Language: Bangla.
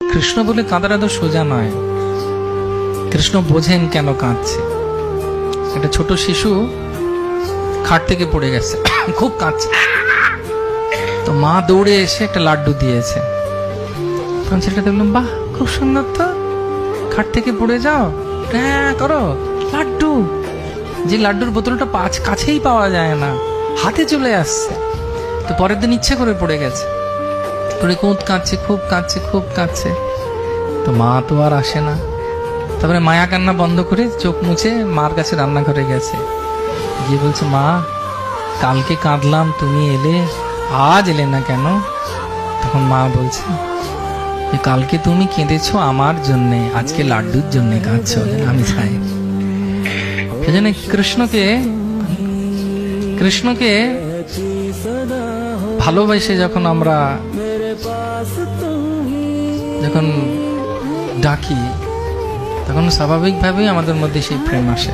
কৃষ্ণ বলে কাঁদাটা তো সোজা নয়। কৃষ্ণ বোঝেন কেন কাঁদছে। একটা ছোট শিশু খাট থেকে পড়ে গেছে, খুব কাঁদছে, তো মা দৌড়ে এসে একটা লাড্ডু দিয়েছে। তখন ছেলেটা দেখলাম, বাহ খুব সুন্দর, তো খাট থেকে পড়ে যাও, হ্যাঁ করো, লাড্ডু। যে লাড্ডুর বোতলটা কাছেই পাওয়া যায় না, হাতে চলে আসছে। তো পরের দিন ইচ্ছে করে পড়ে গেছে, পড়ে খুব কাঁদছে, খুব কাঁদছে, খুব কাঁদছে। তো মা তো আর আসে না। তারপরে মায়া কান্না বন্ধ করে চোখ মুছে মার কাছে রান্নাঘরে গেছে, গিয়ে বলছে, মা কালকে কাঁদলাম, তুমি এলে, আজ এলে না কেন? তখন মা বলছে, কালকে তুমি কেঁদেছো আমার জন্যে, আজকে লাড্ডুর জন্যে কাঁদছো, আমি চাই। সেজন্য কৃষ্ণকে ভালোবাসে যখন আমরা ডাকি, তখন স্বাভাবিকভাবেই আমাদের মধ্যে সেই প্রেম আসে।